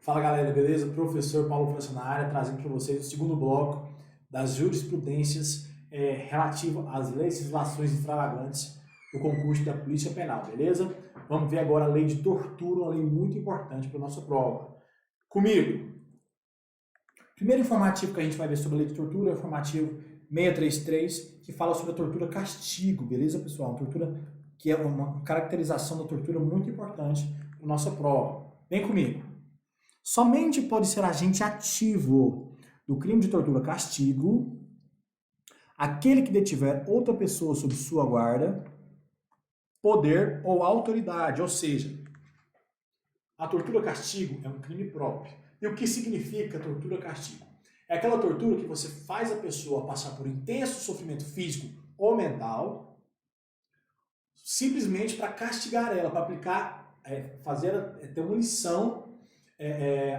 Fala galera, beleza? Professor Paulo França na área, trazendo para vocês o segundo bloco das jurisprudências relativo às legislações infragantes do concurso da Polícia Penal, beleza? Vamos ver agora a lei de tortura, uma lei muito importante para a nossa prova. Comigo! Primeiro informativo que a gente vai ver sobre a lei de tortura é o informativo 633, que fala sobre a tortura castigo, beleza, pessoal? Tortura que é uma caracterização da tortura muito importante para a nossa prova. Vem comigo! Somente pode ser agente ativo do crime de tortura castigo aquele que detiver outra pessoa sob sua guarda, poder ou autoridade. Ou seja, a tortura castigo é um crime próprio. E o que significa tortura castigo? É aquela tortura que você faz a pessoa passar por intenso sofrimento físico ou mental, simplesmente para castigar ela, para aplicar, ter uma lição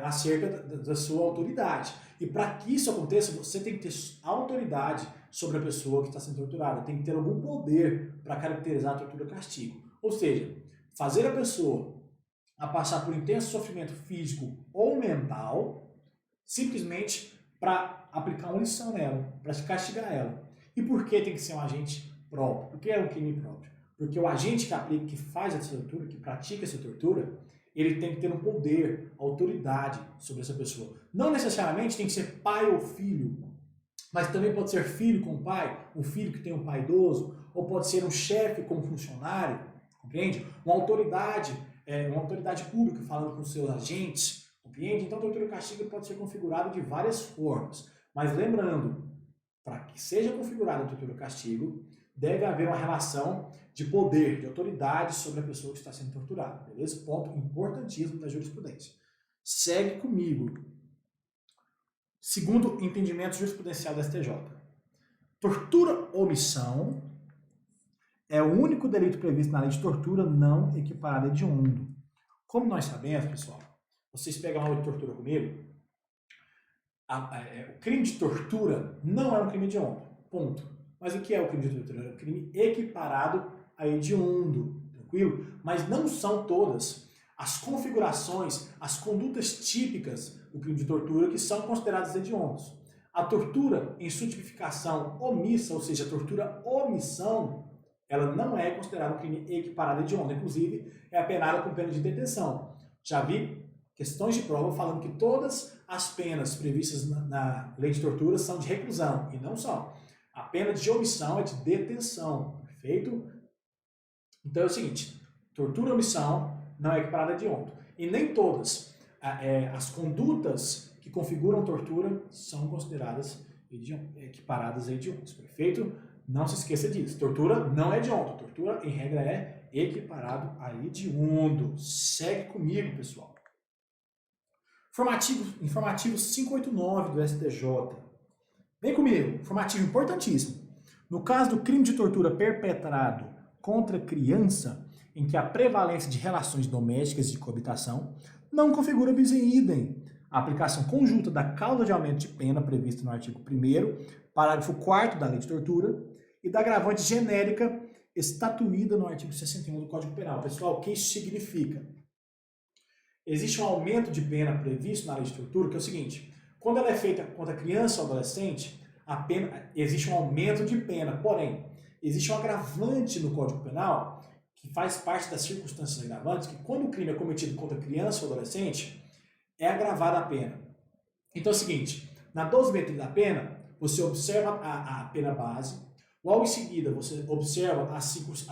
acerca da sua autoridade. E para que isso aconteça, você tem que ter autoridade sobre a pessoa que está sendo torturada, tem que ter algum poder para caracterizar a tortura castigo. Ou seja, fazer a pessoa a passar por intenso sofrimento físico ou mental, simplesmente para aplicar uma lição nela, para castigar ela. E por que tem que ser um agente próprio? Por que é um crime próprio? Porque o agente que aplica, que faz essa tortura, que pratica essa tortura, ele tem que ter um poder, autoridade sobre essa pessoa. Não necessariamente tem que ser pai ou filho, mas também pode ser filho com pai, um filho que tem um pai idoso, ou pode ser um chefe com um funcionário, compreende? Uma autoridade pública falando com seus agentes, compreende? Então a tortura castigo pode ser configurada de várias formas. Mas lembrando, para que seja configurada a tortura castigo, deve haver uma relação de poder, de autoridade sobre a pessoa que está sendo torturada. Beleza? Ponto importantíssimo da jurisprudência. Segue comigo. Segundo entendimento jurisprudencial da STJ. Tortura omissão é o único delito previsto na lei de tortura não equiparado a hediondo. Como nós sabemos, pessoal, vocês pegam a aula de tortura comigo, o crime de tortura não é um crime hediondo. Ponto. Mas o que é o crime de tortura? É um crime equiparado a hediondo, tranquilo? Mas não são todas as configurações, as condutas típicas do crime de tortura que são consideradas hediondos. A tortura em sua tipificação omissa, ou seja, a tortura omissão, ela não é considerada um crime equiparado a hediondo. Inclusive, é apenada com pena de detenção. Já vi questões de prova falando que todas as penas previstas na lei de tortura são de reclusão, e não são. A pena de omissão é de detenção, perfeito? Então é o seguinte, tortura e omissão não é equiparada a hediondo. E nem todas as condutas que configuram tortura são consideradas equiparadas a hediondos, perfeito? Não se esqueça disso, tortura não é hediondo, tortura em regra é equiparado a hediondo. Segue comigo, pessoal. Informativo 589 do STJ. Vem comigo, informativo importantíssimo. No caso do crime de tortura perpetrado contra criança, em que a prevalência de relações domésticas e de coabitação não configura bis in idem a aplicação conjunta da causa de aumento de pena prevista no artigo 1º, parágrafo 4º da lei de tortura e da agravante genérica estatuída no artigo 61 do Código Penal. Pessoal, o que isso significa? Existe um aumento de pena previsto na lei de tortura, que é o seguinte, quando ela é feita contra criança ou adolescente, existe um aumento de pena, porém, existe um agravante no Código Penal, que faz parte das circunstâncias agravantes, que quando o crime é cometido contra criança ou adolescente, é agravada a pena. Então é o seguinte, na dosimetria da pena, você observa a pena base, logo em seguida você observa as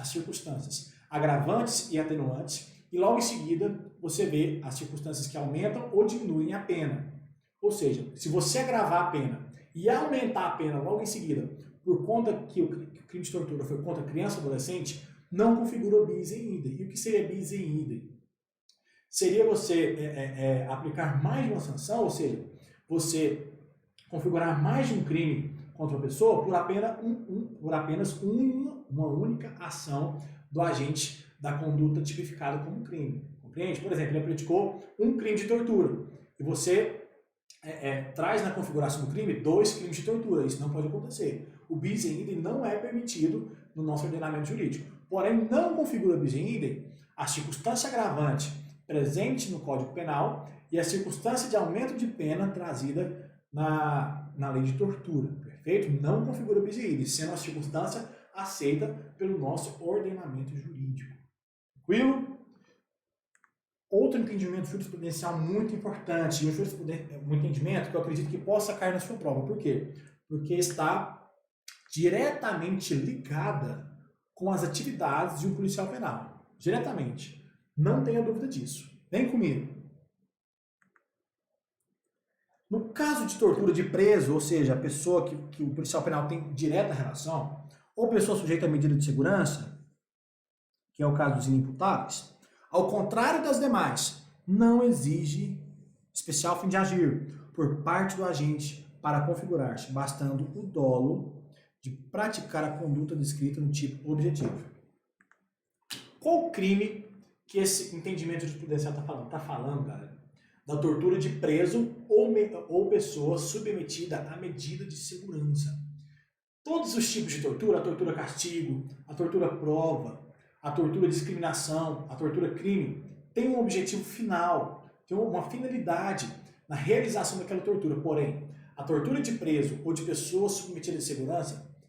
circunstâncias agravantes e atenuantes, e logo em seguida você vê as circunstâncias que aumentam ou diminuem a pena. Ou seja, se você agravar a pena e aumentar a pena logo em seguida, por conta que o crime de tortura foi contra criança ou adolescente, não configura bis in idem. E o que seria bis in idem? Seria você aplicar mais de uma sanção, ou seja, você configurar mais de um crime contra uma pessoa por apenas uma única ação do agente da conduta tipificada como crime. Compreende? Por exemplo, ele praticou um crime de tortura e você traz na configuração do crime 2 crimes de tortura. Isso não pode acontecer. O bis in idem não é permitido no nosso ordenamento jurídico. Porém, não configura bis in idem a circunstância agravante presente no Código Penal e a circunstância de aumento de pena trazida na lei de tortura, perfeito? Não configura bis in idem, sendo uma circunstância aceita pelo nosso ordenamento jurídico. Tranquilo? Outro entendimento jurisprudencial muito importante, um entendimento que eu acredito que possa cair na sua prova. Por quê? Porque está diretamente ligada com as atividades de um policial penal. Diretamente. Não tenha dúvida disso. Vem comigo. No caso de tortura de preso, ou seja, a pessoa que o policial penal tem direta relação, ou pessoa sujeita a medida de segurança, que é o caso dos inimputáveis, ao contrário das demais, não exige especial fim de agir por parte do agente para configurar-se, bastando o dolo de praticar a conduta descrita no tipo objetivo. Qual o crime que esse entendimento jurisprudencial está falando? Está falando, galera, da tortura de preso ou pessoa submetida à medida de segurança. Todos os tipos de tortura, a tortura castigo, a tortura prova, a tortura discriminação, a tortura crime, tem um objetivo final, tem uma finalidade na realização daquela tortura. Porém, a tortura de preso ou de pessoa submetida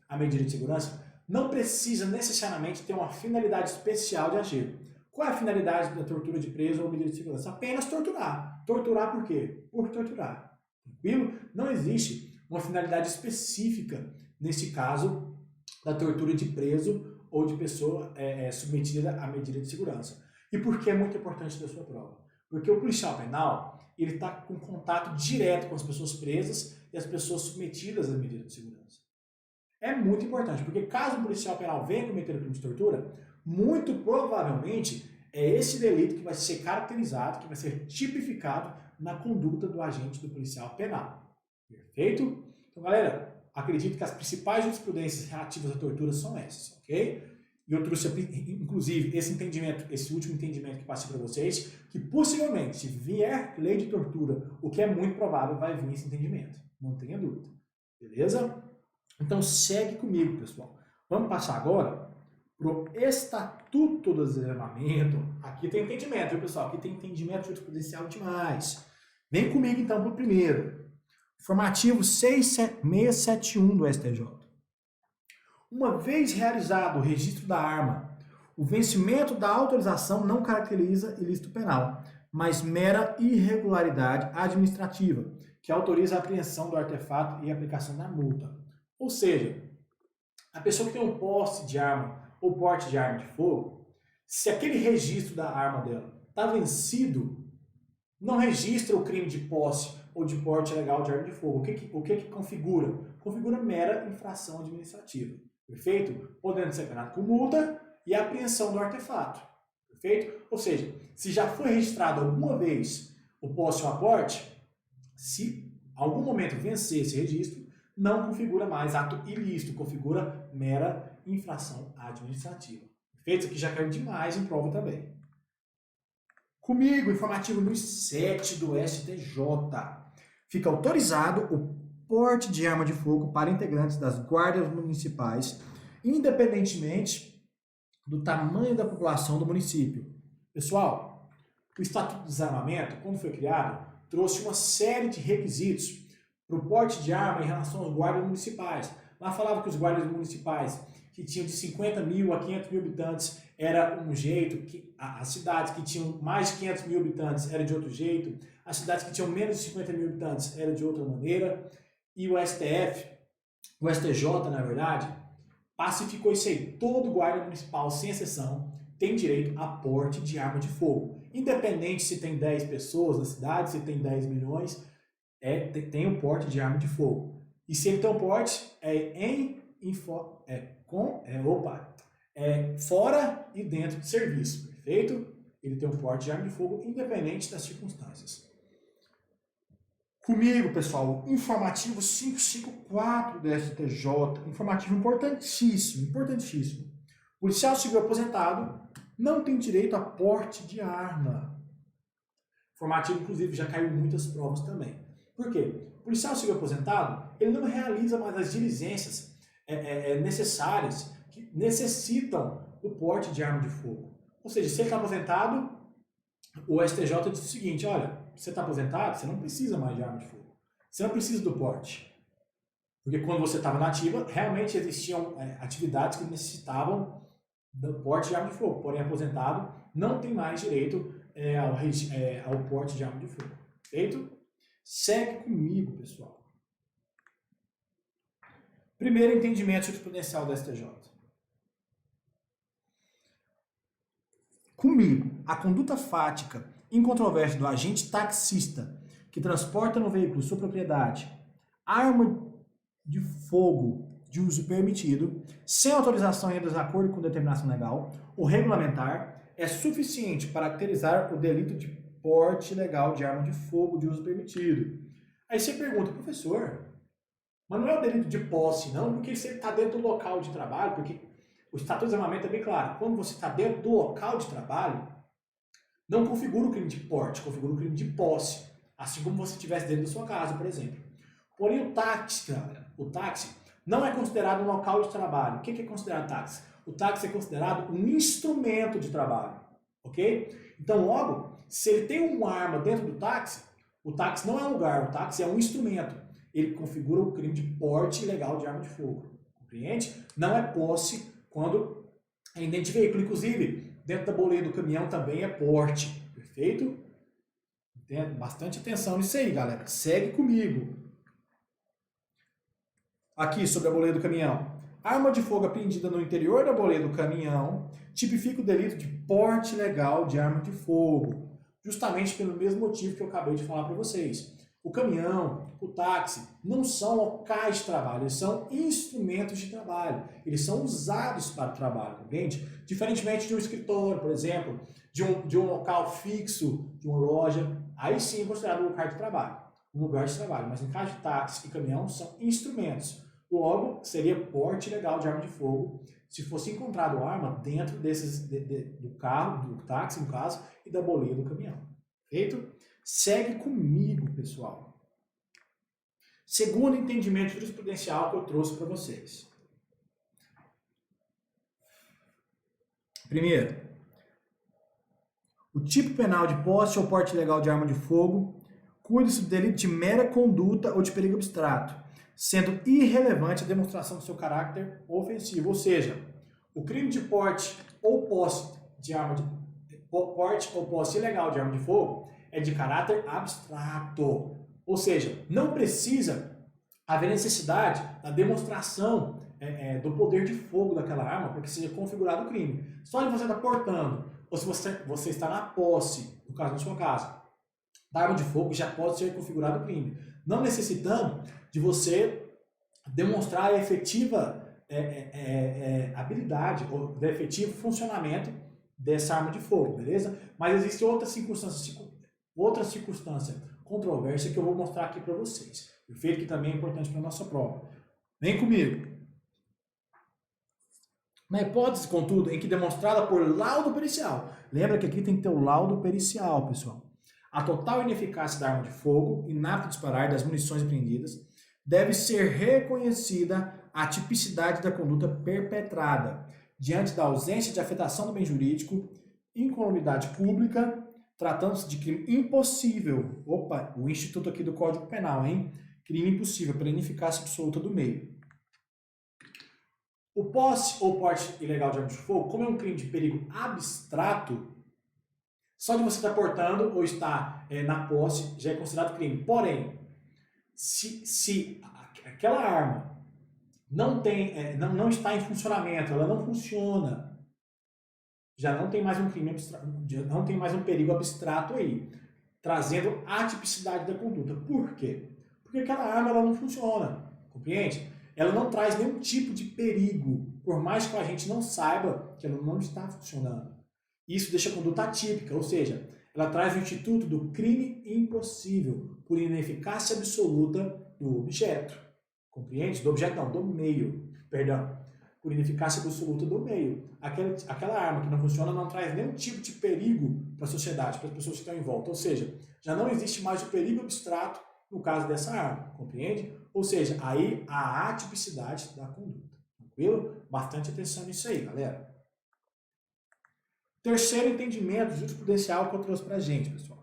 à medida de segurança, não precisa necessariamente ter uma finalidade especial de agir. Qual é a finalidade da tortura de preso ou medida de segurança? Apenas torturar. Torturar por quê? Por torturar. Tranquilo? Não existe uma finalidade específica, nesse caso, da tortura de preso ou de pessoa submetida à medida de segurança. E por que é muito importante da sua prova? Porque o policial penal, ele está com contato direto com as pessoas presas e as pessoas submetidas à medida de segurança. É muito importante, porque caso o policial penal venha cometer o crime de tortura, muito provavelmente é esse delito que vai ser caracterizado, que vai ser tipificado na conduta do agente do policial penal. Perfeito? Então, galera, acredito que as principais jurisprudências relativas à tortura são essas, ok? E eu trouxe, inclusive, esse último entendimento que passei para vocês, que possivelmente, se vier lei de tortura, o que é muito provável, vai vir esse entendimento. Não tenha dúvida. Beleza? Então, segue comigo, pessoal. Vamos passar agora para o Estatuto do Desarmamento. Aqui tem entendimento, viu, pessoal? Aqui tem entendimento jurisprudencial demais. Vem comigo, então, para o primeiro. Informativo 6671 do STJ. Uma vez realizado o registro da arma, o vencimento da autorização não caracteriza ilícito penal, mas mera irregularidade administrativa, que autoriza a apreensão do artefato e a aplicação da multa. Ou seja, a pessoa que tem um posse de arma ou porte de arma de fogo, se aquele registro da arma dela está vencido, não registra o crime de posse ou de porte ilegal de arma de fogo. O que configura? Configura mera infração administrativa. Perfeito? Podendo ser penado com multa e apreensão do artefato. Perfeito? Ou seja, se já foi registrado alguma vez o posse ou aporte, se algum momento vencer esse registro, não configura mais ato ilícito, configura mera infração administrativa. Perfeito? Isso aqui já caiu demais em prova também. Comigo, informativo número 7 do STJ. Fica autorizado o porte de arma de fogo para integrantes das guardas municipais, independentemente do tamanho da população do município. Pessoal, o Estatuto do Desarmamento, quando foi criado, trouxe uma série de requisitos para o porte de arma em relação aos guardas municipais. Lá falava que os guardas municipais que tinham de 50 mil a 500 mil habitantes era um jeito, que as cidades que tinham mais de 500 mil habitantes era de outro jeito, as cidades que tinham menos de 50 mil habitantes era de outra maneira, e o STF, o STJ, na verdade, pacificou isso aí. Todo guarda municipal, sem exceção, tem direito a porte de arma de fogo. Independente se tem 10 pessoas na cidade, se tem 10 milhões, tem o porte de arma de fogo. E se ele tem um porte, fora e dentro de serviço, perfeito? Ele tem um porte de arma de fogo, independente das circunstâncias. Comigo, pessoal, informativo 554 do STJ, informativo importantíssimo, importantíssimo. Policial civil aposentado não tem direito a porte de arma. Informativo, inclusive, já caiu em muitas provas também. Por quê? O policial civil aposentado, ele não realiza mais as diligências necessárias que necessitam o porte de arma de fogo. Ou seja, se ele está aposentado, o STJ disse o seguinte, olha, você está aposentado, você não precisa mais de arma de fogo. Você não precisa do porte. Porque quando você estava na ativa, realmente existiam atividades que necessitavam do porte de arma de fogo. Porém, aposentado não tem mais direito ao porte de arma de fogo. Feito? Segue comigo, pessoal. Primeiro entendimento jurisprudencial do STJ. Comigo, a conduta fática incontrovérsia do agente taxista que transporta no veículo sua propriedade arma de fogo de uso permitido, sem autorização e em desacordo com determinação legal ou regulamentar, é suficiente para caracterizar o delito de porte ilegal de arma de fogo de uso permitido. Aí você pergunta, professor, mas não é o delito de posse, não, porque você está dentro do local de trabalho, porque o Estatuto de Desarmamento é bem claro, quando você está dentro do local de trabalho, não configura o crime de porte, configura o crime de posse, assim como você estivesse dentro da sua casa, por exemplo. Porém, o táxi não é considerado um local de trabalho. O que é considerado táxi? O táxi é considerado um instrumento de trabalho, ok? Então, logo, se ele tem uma arma dentro do táxi, o táxi não é um lugar, o táxi é um instrumento. Ele configura o crime de porte ilegal de arma de fogo, compreende? Não é posse quando é dentro de veículo. Inclusive, dentro da boleia do caminhão também é porte, perfeito? Tenha bastante atenção nisso aí, galera. Segue comigo. Aqui sobre a boleia do caminhão. Arma de fogo apreendida no interior da boleia do caminhão tipifica o delito de porte ilegal de arma de fogo, justamente pelo mesmo motivo que eu acabei de falar para vocês. O caminhão, o táxi, não são locais de trabalho, eles são instrumentos de trabalho. Eles são usados para o trabalho, entende? Diferentemente de um escritório, por exemplo, de um local fixo, de uma loja, aí sim é considerado um lugar de trabalho. Um lugar de trabalho, mas em caso de táxi e caminhão, são instrumentos. Logo, seria porte ilegal de arma de fogo se fosse encontrado arma dentro do carro, do táxi, no caso, e da boleia do caminhão. Feito? Segue comigo, pessoal. Segundo entendimento jurisprudencial que eu trouxe para vocês. Primeiro, o tipo penal de posse ou porte ilegal de arma de fogo cuida-se do delito de mera conduta ou de perigo abstrato, sendo irrelevante a demonstração do seu caráter ofensivo. Ou seja, o crime de porte ou posse ilegal de arma de fogo é de caráter abstrato. Ou seja, não precisa haver necessidade da demonstração do poder de fogo daquela arma para que seja configurado o crime. Só de você estar portando, ou se você está na posse, no caso da sua casa, da arma de fogo, já pode ser configurado o crime. Não necessitando de você demonstrar a efetiva habilidade ou de efetivo funcionamento dessa arma de fogo, beleza? Mas existe outra circunstância controversa que eu vou mostrar aqui para vocês. Perfeito? Que também é importante para a nossa prova. Vem comigo. Na hipótese, contudo, em que demonstrada por laudo pericial, lembra que aqui tem que ter o laudo pericial, pessoal. A total ineficácia da arma de fogo, inapta a disparar das munições apreendidas, deve ser reconhecida a tipicidade da conduta perpetrada, diante da ausência de afetação do bem jurídico, incolumidade pública, tratando-se de crime impossível. Opa, o instituto aqui do Código Penal, hein? Crime impossível, pela ineficácia absoluta do meio. O posse ou porte ilegal de arma de fogo, como é um crime de perigo abstrato, só de você estar portando ou estar na posse já é considerado crime. Porém, se aquela arma não está em funcionamento, ela não funciona, já não tem mais um crime abstrato, não tem mais um perigo abstrato aí, trazendo a tipicidade da conduta. Por quê? Porque aquela arma ela não funciona, compreende? Ela não traz nenhum tipo de perigo, por mais que a gente não saiba que ela não está funcionando. Isso deixa a conduta atípica, ou seja, ela traz o instituto do crime impossível, por ineficácia absoluta do objeto. Compreende? Do objeto não, do meio. Perdão. Por ineficácia absoluta do meio. Aquela arma que não funciona não traz nenhum tipo de perigo para a sociedade, para as pessoas que estão em volta. Ou seja, já não existe mais o perigo abstrato no caso dessa arma. Compreende? Ou seja, aí a atipicidade da conduta. Tranquilo? Bastante atenção nisso aí, galera. Terceiro entendimento jurisprudencial que eu trouxe pra gente, pessoal.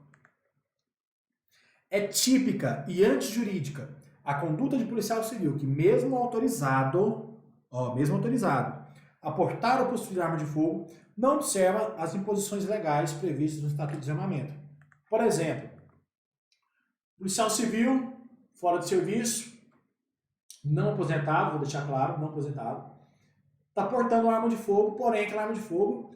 É típica e antijurídica a conduta de policial civil que, mesmo autorizado a portar ou possuir arma de fogo, não observa as imposições legais previstas no Estatuto de Desarmamento. Por exemplo, policial civil, fora de serviço, não aposentado, vou deixar claro, não aposentado, está portando uma arma de fogo, porém aquela arma de fogo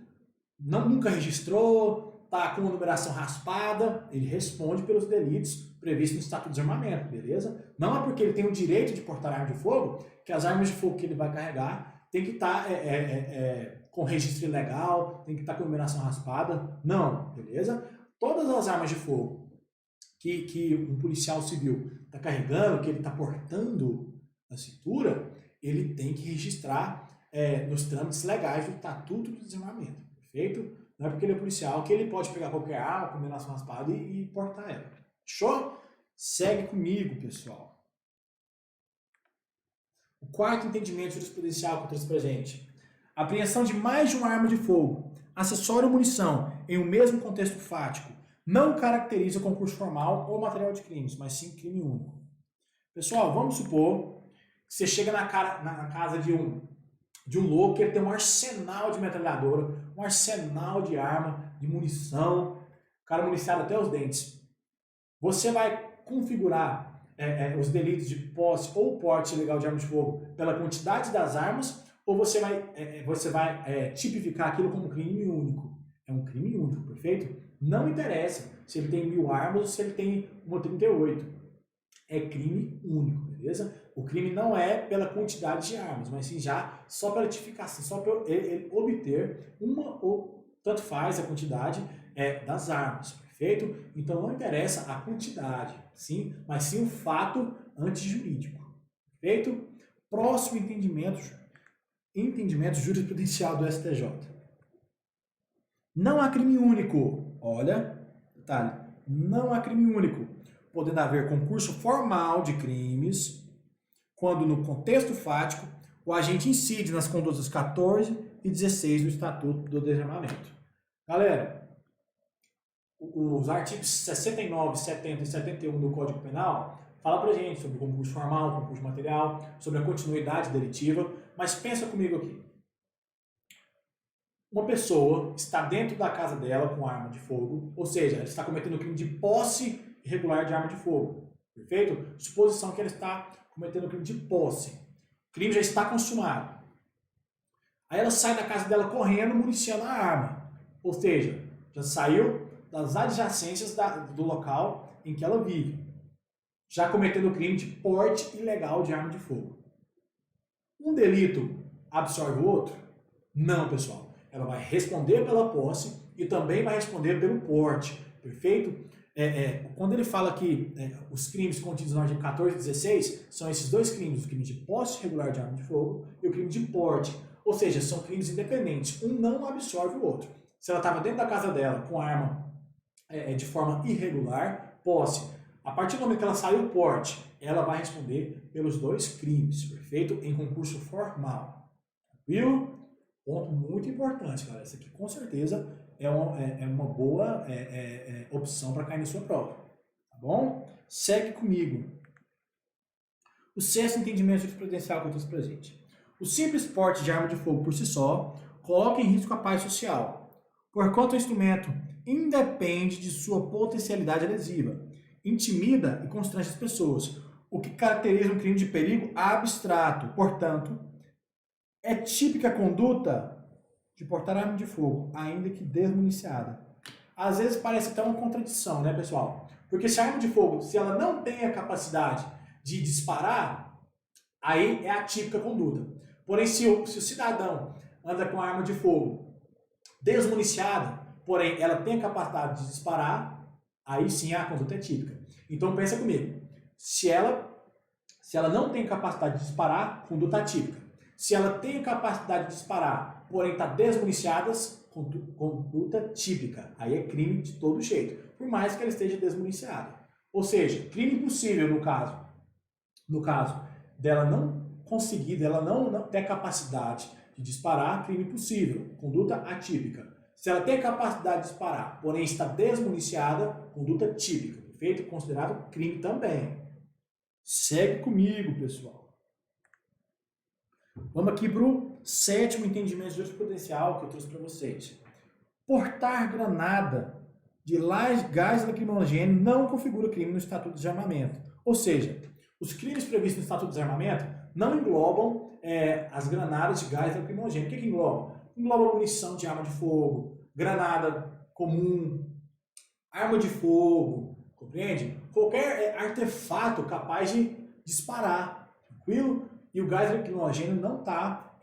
nunca registrou, está com uma numeração raspada, ele responde pelos delitos previstos no Estatuto de Desarmamento, beleza? Não é porque ele tem o direito de portar arma de fogo que as armas de fogo que ele vai carregar tem que estar com registro ilegal, tem que estar com numeração raspada, não, beleza? Todas as armas de fogo que um policial civil está carregando, que ele está portando na cintura, ele tem que registrar nos trâmites legais do Estatuto do Desarmamento, perfeito? Não é porque ele é policial que ele pode pegar qualquer arma com numeração raspada e portar ela. Fechou? Segue comigo, pessoal. O quarto entendimento jurisprudencial que eu trouxe pra gente. A apreensão de mais de uma arma de fogo, acessório ou munição em um mesmo contexto fático não caracteriza concurso formal ou material de crimes, mas sim crime único. Pessoal, vamos supor que você chega na casa de um louco que ele tem um arsenal de metralhadora, um arsenal de arma, de munição, o cara municiado até os dentes. Você vai configurar os delitos de posse ou porte ilegal de arma de fogo pela quantidade das armas, ou você vai tipificar aquilo como crime único. É um crime único, perfeito? Não interessa se ele tem 1000 armas ou se ele tem uma 38. É crime único, beleza? O crime não é pela quantidade de armas, mas sim já só pela tipificação, só para ele obter uma ou tanto faz a quantidade das armas, perfeito? Então não interessa a quantidade, sim, mas sim o fato antijurídico, perfeito? Próximo entendimento jurisprudencial do STJ. Não há crime único. Olha, detalhe, não há crime único, podendo haver concurso formal de crimes quando no contexto fático o agente incide nas condutas 14 e 16 do Estatuto do Desarmamento. Galera, os artigos 69, 70 e 71 do Código Penal falam pra gente sobre concurso formal, concurso material, sobre a continuidade delitiva, mas pensa comigo aqui. Uma pessoa está dentro da casa dela com arma de fogo, ou seja, ela está cometendo o crime de posse irregular de arma de fogo, perfeito? Suposição que ela está cometendo o crime de posse. O crime já está consumado. Aí ela sai da casa dela correndo, municiando a arma, ou seja, já saiu das adjacências do local em que ela vive, já cometendo o crime de porte ilegal de arma de fogo. Um delito absorve o outro? Não, pessoal. Ela vai responder pela posse e também vai responder pelo porte, perfeito? Quando ele fala que os crimes contidos no artigo 14 e 16 são esses dois crimes, o crime de posse irregular de arma de fogo e o crime de porte, ou seja, são crimes independentes, um não absorve o outro. Se ela estava dentro da casa dela com arma de forma irregular, posse, a partir do momento que ela saiu porte, ela vai responder pelos dois crimes, perfeito? Em concurso formal, viu? Ponto muito importante, galera. Isso aqui com certeza é uma boa opção para cair na sua prova. Tá bom? Segue comigo. O sexto entendimento jurisprudencial que eu trouxe pra gente. O simples porte de arma de fogo por si só coloca em risco a paz social, porquanto o instrumento independe de sua potencialidade lesiva, intimida e constrange as pessoas, o que caracteriza um crime de perigo abstrato. Portanto, é típica conduta de portar arma de fogo, ainda que desmuniciada. Às vezes parece até uma contradição, né, pessoal? Porque se a arma de fogo, se ela não tem a capacidade de disparar, aí é a típica conduta. Porém, se o cidadão anda com a arma de fogo desmuniciada, porém ela tem a capacidade de disparar, aí sim a conduta é típica. Então pensa comigo, se ela não tem capacidade de disparar, conduta atípica. Se ela tem capacidade de disparar, porém está desmuniciada, conduta típica. Aí é crime de todo jeito, por mais que ela esteja desmuniciada. Ou seja, crime impossível no caso dela não conseguir, dela não ter capacidade de disparar, crime possível, conduta atípica. Se ela tem a capacidade de disparar, porém está desmuniciada, conduta típica, perfeito? Considerado crime também. Segue comigo, pessoal. Vamos aqui para o 7º entendimento jurisprudencial que eu trouxe para vocês. Portar granada de gás lacrimogêneo não configura crime no Estatuto de Desarmamento. Ou seja, os crimes previstos no Estatuto de Desarmamento não englobam as granadas de gás lacrimogêneo. O que engloba? Engloba munição de arma de fogo, granada comum, arma de fogo, compreende? Qualquer artefato capaz de disparar, tranquilo? E o gás lacrimogêneo não está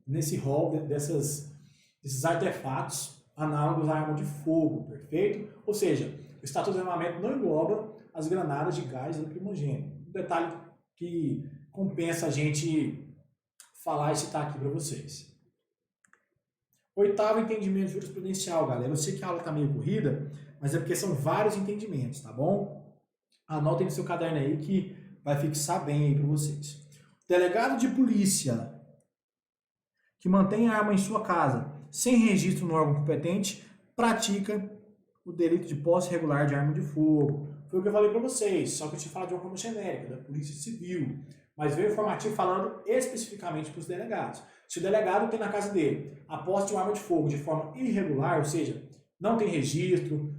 nesse rol desses artefatos análogos à arma de fogo, perfeito? Ou seja, o Estatuto de Desarmamento não engloba as granadas de gás lacrimogêneo. Um detalhe que compensa a gente falar e citar aqui para vocês. 8º entendimento jurisprudencial, galera. Eu sei que a aula está meio corrida, mas é porque são vários entendimentos, tá bom? Anotem no seu caderno aí que vai fixar bem aí para vocês. Delegado de polícia que mantém a arma em sua casa sem registro no órgão competente pratica o delito de posse irregular de arma de fogo. Foi o que eu falei para vocês, só que eu te falo de uma forma genérica, da Polícia Civil. Mas veio o informativo falando especificamente para os delegados. Se o delegado tem na casa dele a posse de uma arma de fogo de forma irregular, ou seja, não tem registro,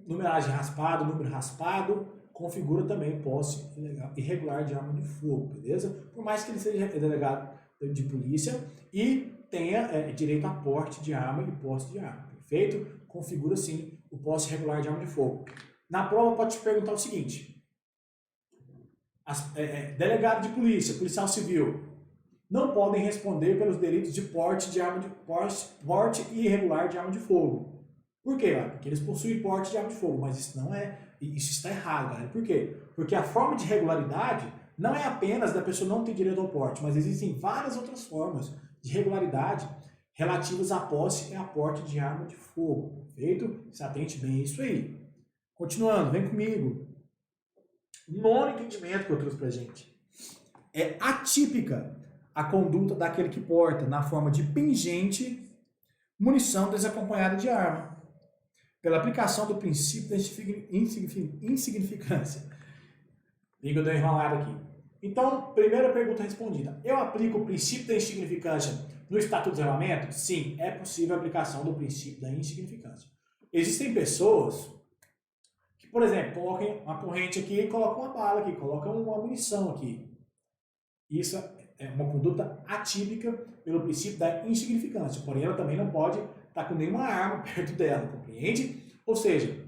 numeragem raspada, número raspado, configura também posse irregular de arma de fogo, beleza? Por mais que ele seja delegado de polícia e tenha direito a porte de arma e posse de arma, perfeito? Configura sim o posse irregular de arma de fogo. Na prova pode te perguntar o seguinte: delegado de polícia, policial civil, não podem responder pelos delitos de porte irregular de arma de fogo. Por quê? Porque eles possuem porte de arma de fogo, mas isso está errado, galera. Por quê? Porque a forma de irregularidade não é apenas da pessoa não ter direito ao porte, mas existem várias outras formas de irregularidade relativas à posse e à porte de arma de fogo. Perfeito? Se atente bem a isso aí. Continuando, vem comigo. 9º entendimento que eu trouxe pra gente. É atípica a conduta daquele que porta, na forma de pingente, munição desacompanhada de arma, pela aplicação do princípio da insignificância. Liga, eu dei uma enrolada aqui. Então, primeira pergunta respondida. Eu aplico o princípio da insignificância no Estatuto de Desarmamento? Sim, é possível a aplicação do princípio da insignificância. Existem pessoas que, por exemplo, colocam uma corrente aqui e colocam uma bala aqui, colocam uma munição aqui. Isso é uma conduta atípica pelo princípio da insignificância. Porém, ela também não pode estar com nenhuma arma perto dela, compreende? Ou seja,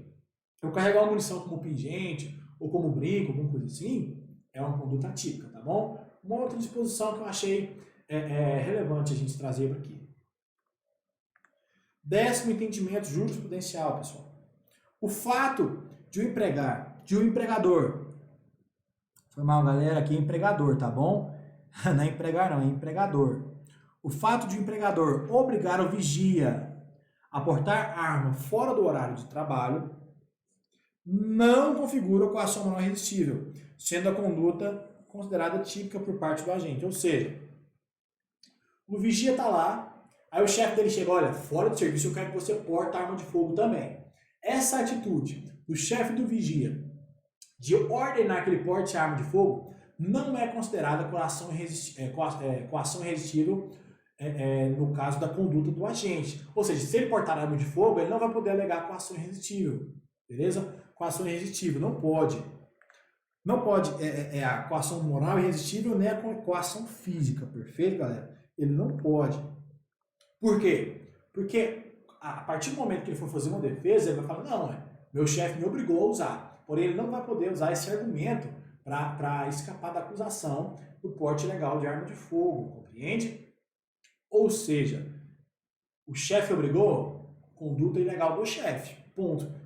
eu carregar uma munição como pingente ou como brinco, alguma coisa assim, é uma conduta atípica, tá bom? Uma outra disposição que eu achei relevante a gente trazer aqui. 10º entendimento jurisprudencial, pessoal. O fato de um empregador, foi mal, galera, aqui é empregador, tá bom? Não é empregar não, é empregador. O fato de um empregador obrigar o vigia a portar arma fora do horário de trabalho não configura coação moral irresistível, sendo a conduta considerada típica por parte do agente. Ou seja, o vigia está lá, aí o chefe dele chega, olha, fora do serviço eu quero que você porte arma de fogo também. Essa atitude do chefe do vigia de ordenar que ele porte arma de fogo não é considerada coação irresistível no caso da conduta do agente. Ou seja, se ele portar arma de fogo, ele não vai poder alegar coação irresistível. Beleza? Coação irresistível, não pode. Não pode a coação moral irresistível nem a coação física, perfeito, galera? Ele não pode. Por quê? Porque a partir do momento que ele for fazer uma defesa, ele vai falar, não, meu chefe me obrigou a usar. Porém, ele não vai poder usar esse argumento para escapar da acusação do porte ilegal de arma de fogo, compreende? Ou seja, o chefe obrigou, conduta ilegal do chefe, ponto.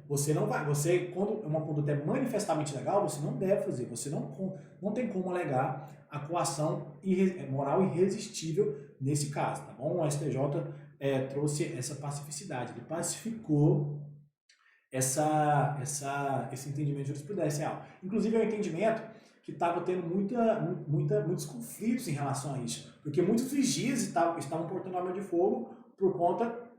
Quando uma conduta é manifestamente ilegal, você não deve fazer, você não tem como alegar a coação moral irresistível nesse caso, tá bom? O STJ trouxe essa pacificidade, ele pacificou esse entendimento jurisprudencial. Inclusive é um entendimento que estava tendo muitos conflitos em relação a isso, Porque muitos vigias estavam portando arma de fogo por conta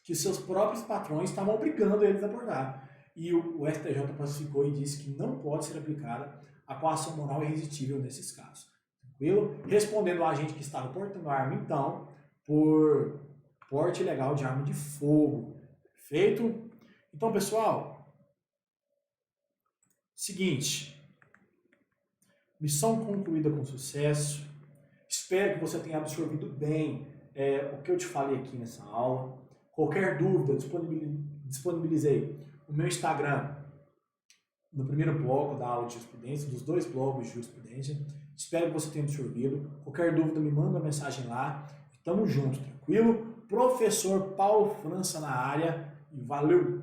que seus próprios patrões estavam obrigando eles a portar. E o STJ pacificou e disse que não pode ser aplicada a coação moral irresistível nesses casos. Tranquilo? Respondendo ao agente que estava portando arma, então, por porte ilegal de arma de fogo. Perfeito? Então, pessoal, seguinte, missão concluída com sucesso. Espero que você tenha absorvido bem o que eu te falei aqui nessa aula. Qualquer dúvida, disponibilizei o meu Instagram no primeiro bloco da aula de jurisprudência, dos 2 blocos de jurisprudência. Espero que você tenha absorvido. Qualquer dúvida, me manda uma mensagem lá. Tamo junto, tranquilo? Professor Paulo França na área e valeu!